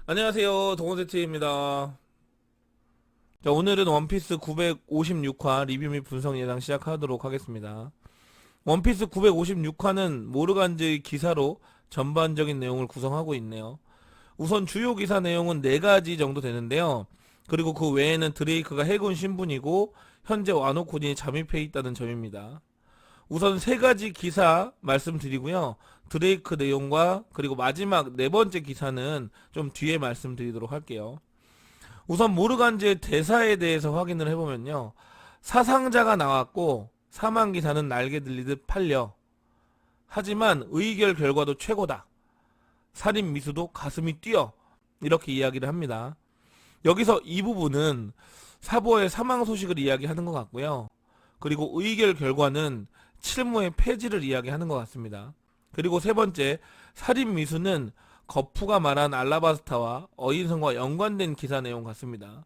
안녕하세요, 동원세트입니다. 자, 오늘은 원피스 956화 리뷰 및 분석 예상 시작하도록 하겠습니다. 원피스 956화는 모르간즈의 기사로 전반적인 내용을 구성하고 있네요. 우선 주요 기사 내용은 4가지 정도 되는데요. 그리고 그 외에는 드레이크가 해군 신분이고 현재 와노쿤이 잠입해 있다는 점입니다. 우선 3가지 기사 말씀드리고요. 드레이크 내용과 그리고 마지막 4번째 기사는 좀 뒤에 말씀드리도록 할게요. 우선 모르간즈의 대사에 대해서 확인을 해보면요. 사상자가 나왔고 사망 기사는 날개 들리듯 팔려. 하지만 의결 결과도 최고다. 살인 미수도 가슴이 뛰어. 이렇게 이야기를 합니다. 여기서 이 부분은 사보의 사망 소식을 이야기하는 것 같고요. 그리고 의결 결과는 칠무의 폐지를 이야기하는 것 같습니다. 그리고 세 번째, 살인 미수는 거푸가 말한 알라바스타와 어인성과 연관된 기사 내용 같습니다.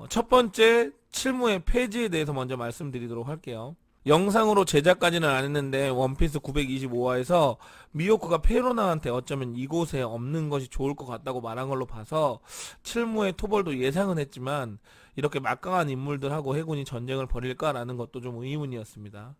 첫 번째, 칠무의 폐지에 대해서 먼저 말씀드리도록 할게요. 영상으로 제작까지는 안 했는데 원피스 925화에서 미호크가 페로나한테 어쩌면 이곳에 없는 것이 좋을 것 같다고 말한 걸로 봐서 칠무의 토벌도 예상은 했지만 이렇게 막강한 인물들하고 해군이 전쟁을 벌일까라는 것도 좀 의문이었습니다.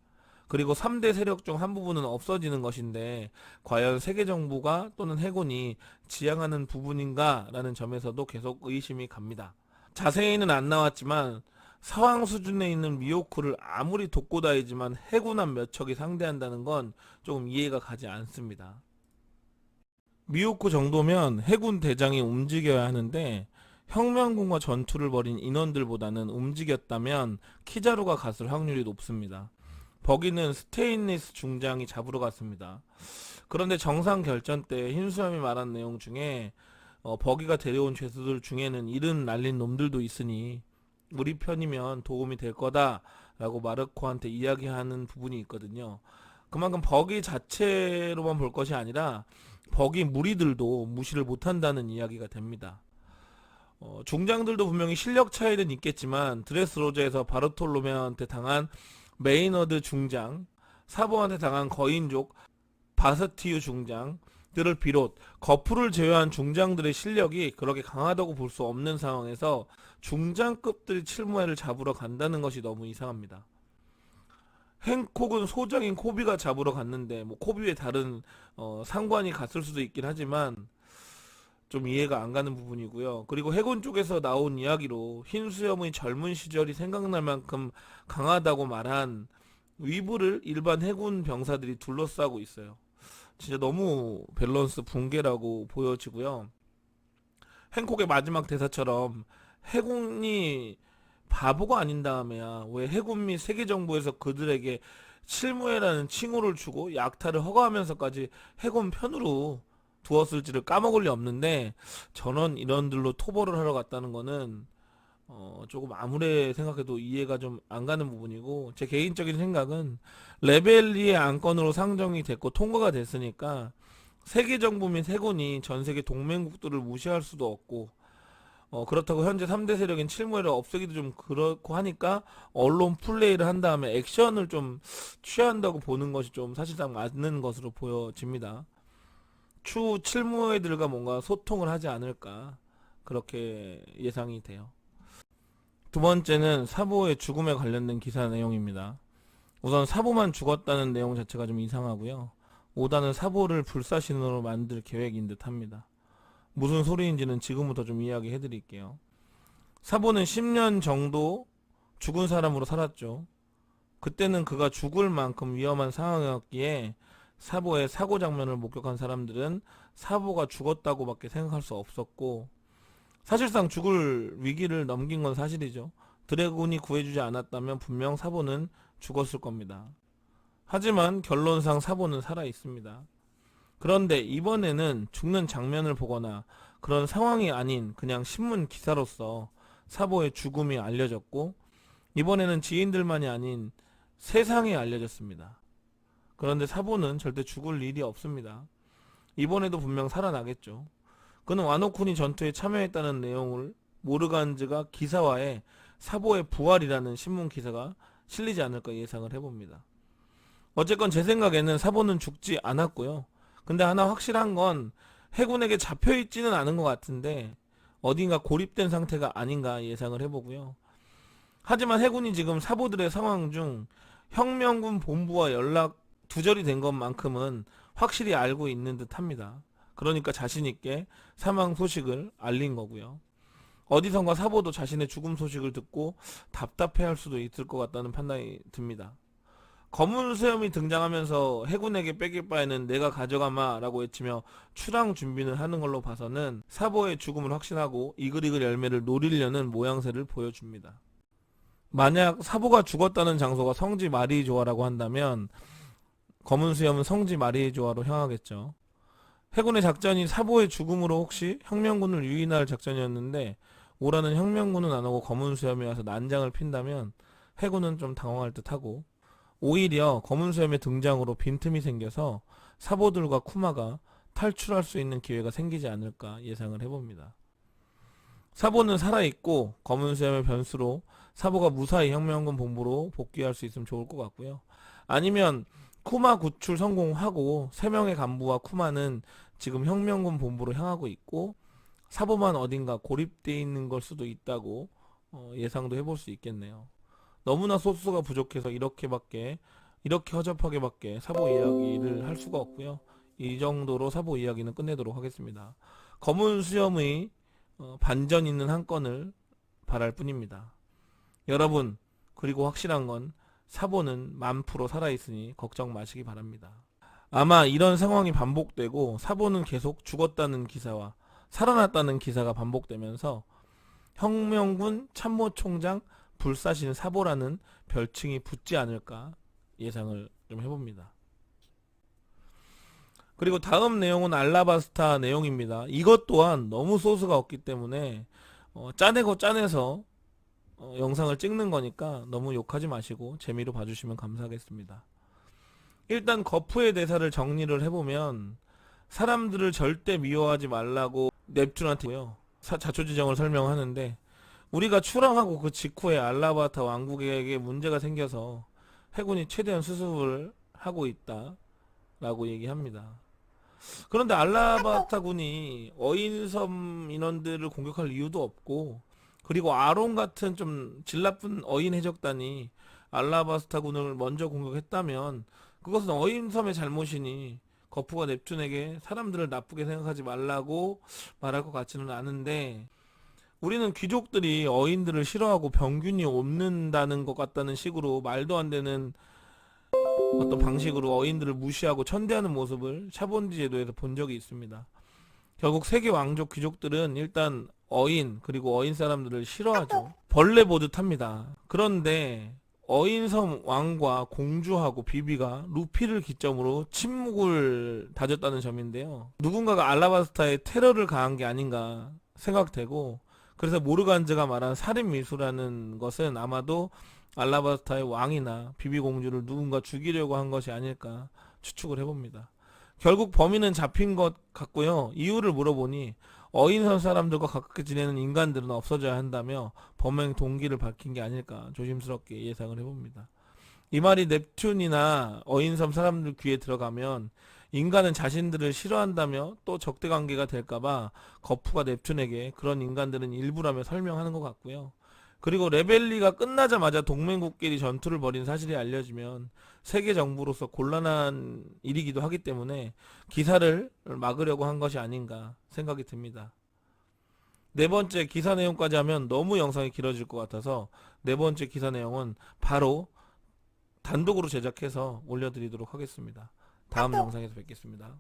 그리고 3대 세력 중 한 부분은 없어지는 것인데 과연 세계정부가 또는 해군이 지향하는 부분인가 라는 점에서도 계속 의심이 갑니다. 자세히는 안 나왔지만 사왕 수준에 있는 미호크를 아무리 돕고 다니지만 해군한 몇 척이 상대한다는 건 조금 이해가 가지 않습니다. 미호크 정도면 해군 대장이 움직여야 하는데 혁명군과 전투를 벌인 인원들보다는 움직였다면 키자루가 갔을 확률이 높습니다. 버기는 스테인리스 중장이 잡으러 갔습니다. 그런데 정상 결전 때 흰수염이 말한 내용 중에 버기가 데려온 죄수들 중에는 이름 날린 놈들도 있으니 우리 편이면 도움이 될 거다 라고 마르코한테 이야기하는 부분이 있거든요. 그만큼 버기 자체로만 볼 것이 아니라 버기 무리들도 무시를 못한다는 이야기가 됩니다. 중장들도 분명히 실력 차이는 있겠지만 드레스로저에서 바르톨로메한테 당한 메이너드 중장, 사보한테 당한 거인족 바스티유 중장들을 비롯 거푸를 제외한 중장들의 실력이 그렇게 강하다고 볼 수 없는 상황에서 중장급들이 칠무회를 잡으러 간다는 것이 너무 이상합니다. 행콕은 소장인 코비가 잡으러 갔는데 뭐 코비의 다른 상관이 갔을 수도 있긴 하지만 좀 이해가 안 가는 부분이고요. 그리고 해군 쪽에서 나온 이야기로 흰수염의 젊은 시절이 생각날 만큼 강하다고 말한 위브를 일반 해군 병사들이 둘러싸고 있어요. 진짜 너무 밸런스 붕괴라고 보여지고요. 행콕의 마지막 대사처럼 해군이 바보가 아닌 다음에야 왜 해군 및 세계정부에서 그들에게 칠무회라는 칭호를 주고 약탈을 허가하면서까지 해군 편으로 두었을지를 까먹을 리 없는데 전원 인원들로 토벌을 하러 갔다는 거는 조금 아무리 생각해도 이해가 좀 안 가는 부분이고, 제 개인적인 생각은 레벨리의 안건으로 상정이 됐고 통과가 됐으니까 세계 정부 및 해군이 전 세계 동맹국들을 무시할 수도 없고, 그렇다고 현재 3대 세력인 칠무회를 없애기도 좀 그렇고 하니까 언론 플레이를 한 다음에 액션을 좀 취한다고 보는 것이 좀 사실상 맞는 것으로 보여집니다. 추후 칠무회들과 뭔가 소통을 하지 않을까 그렇게 예상이 돼요. 두 번째는 사보의 죽음에 관련된 기사 내용입니다. 우선 사보만 죽었다는 내용 자체가 좀 이상하고요. 오다는 사보를 불사신으로 만들 계획인 듯 합니다. 무슨 소리인지는 지금부터 좀 이야기해 드릴게요. 사보는 10년 정도 죽은 사람으로 살았죠. 그때는 그가 죽을 만큼 위험한 상황이었기에 사보의 사고 장면을 목격한 사람들은 사보가 죽었다고 밖에 생각할 수 없었고, 사실상 죽을 위기를 넘긴 건 사실이죠. 드래곤이 구해주지 않았다면 분명 사보는 죽었을 겁니다. 하지만 결론상 사보는 살아 있습니다. 그런데 이번에는 죽는 장면을 보거나 그런 상황이 아닌 그냥 신문 기사로서 사보의 죽음이 알려졌고, 이번에는 지인들만이 아닌 세상에 알려졌습니다. 그런데 사보는 절대 죽을 일이 없습니다. 이번에도 분명 살아나겠죠. 그는 와노쿤이 전투에 참여했다는 내용을 모르간즈가 기사화해 사보의 부활이라는 신문 기사가 실리지 않을까 예상을 해봅니다. 어쨌건 제 생각에는 사보는 죽지 않았고요. 근데 하나 확실한 건 해군에게 잡혀있지는 않은 것 같은데 어딘가 고립된 상태가 아닌가 예상을 해보고요. 하지만 해군이 지금 사보들의 상황 중 혁명군 본부와 연락 두절이 된 것만큼은 확실히 알고 있는 듯 합니다. 그러니까 자신있게 사망 소식을 알린 거고요. 어디선가 사보도 자신의 죽음 소식을 듣고 답답해할 수도 있을 것 같다는 판단이 듭니다. 검은 수염이 등장하면서 해군에게 뺏길 바에는 내가 가져가마 라고 외치며 출항 준비를 하는 걸로 봐서는 사보의 죽음을 확신하고 이글이글 열매를 노리려는 모양새를 보여줍니다. 만약 사보가 죽었다는 장소가 성지 마리조아라고 한다면 검은 수염은 성지 마리조아로 향하겠죠. 해군의 작전이 사보의 죽음으로 혹시 혁명군을 유인할 작전이었는데 오라는 혁명군은 안 오고 검은 수염이 와서 난장을 핀다면 해군은 좀 당황할 듯하고, 오히려 검은 수염의 등장으로 빈틈이 생겨서 사보들과 쿠마가 탈출할 수 있는 기회가 생기지 않을까 예상을 해봅니다. 사보는 살아있고 검은 수염의 변수로 사보가 무사히 혁명군 본부로 복귀할 수 있으면 좋을 것 같고요. 아니면 쿠마 구출 성공하고 3명의 간부와 쿠마는 지금 혁명군 본부로 향하고 있고 사보만 어딘가 고립되어 있는 걸 수도 있다고 예상도 해볼 수 있겠네요. 너무나 소스가 부족해서 이렇게 허접하게밖에 사보 이야기를 할 수가 없고요. 이 정도로 사보 이야기는 끝내도록 하겠습니다. 검은 수염의 반전 있는 한 건을 바랄 뿐입니다. 여러분, 그리고 확실한 건 사보는 10,000% 살아있으니 걱정 마시기 바랍니다. 아마 이런 상황이 반복되고 사보는 계속 죽었다는 기사와 살아났다는 기사가 반복되면서 혁명군 참모총장 불사신 사보라는 별칭이 붙지 않을까 예상을 좀 해봅니다. 그리고 다음 내용은 알라바스타 내용입니다. 이것 또한 너무 소스가 없기 때문에 짜내서 영상을 찍는 거니까 너무 욕하지 마시고 재미로 봐주시면 감사하겠습니다. 일단 거프의 대사를 정리를 해보면 사람들을 절대 미워하지 말라고 넵튠한테요 자초지정을 설명하는데, 우리가 출항하고 그 직후에 알라바스타 왕국에게 문제가 생겨서 해군이 최대한 수습을 하고 있다 라고 얘기합니다. 그런데 알라바스타 군이 어인섬 인원들을 공격할 이유도 없고, 그리고 아론 같은 좀 질 나쁜 어인 해적단이 알라바스타 군을 먼저 공격했다면 그것은 어인섬의 잘못이니 거프가 넵튠에게 사람들을 나쁘게 생각하지 말라고 말할 것 같지는 않은데, 우리는 귀족들이 어인들을 싫어하고 병균이 옮는다는 것 같다는 식으로 말도 안 되는 어떤 방식으로 어인들을 무시하고 천대하는 모습을 샤본디 제도에서 본 적이 있습니다. 결국 세계 왕족 귀족들은 일단 어인 그리고 어인 사람들을 싫어하죠. 벌레 보듯 합니다. 그런데 어인섬 왕과 공주하고 비비가 루피를 기점으로 침묵을 다졌다는 점인데요. 누군가가 알라바스타에 테러를 가한 게 아닌가 생각되고, 그래서 모르간즈가 말한 살인미수라는 것은 아마도 알라바스타의 왕이나 비비 공주를 누군가 죽이려고 한 것이 아닐까 추측을 해봅니다. 결국 범인은 잡힌 것 같고요. 이유를 물어보니 어인선 사람들과 가깝게 지내는 인간들은 없어져야 한다며 범행 동기를 밝힌 게 아닐까 조심스럽게 예상을 해봅니다. 이 말이 넵튠이나 어인섬 사람들 귀에 들어가면 인간은 자신들을 싫어한다며 또 적대관계가 될까봐 거프가 넵튠에게 그런 인간들은 일부라며 설명하는 것 같고요. 그리고 레벨리가 끝나자마자 동맹국끼리 전투를 벌인 사실이 알려지면 세계 정부로서 곤란한 일이기도 하기 때문에 기사를 막으려고 한 것이 아닌가 생각이 듭니다. 네 번째 기사 내용까지 하면 너무 영상이 길어질 것 같아서 네 번째 기사 내용은 바로 단독으로 제작해서 올려드리도록 하겠습니다. 다음 영상에서 뵙겠습니다.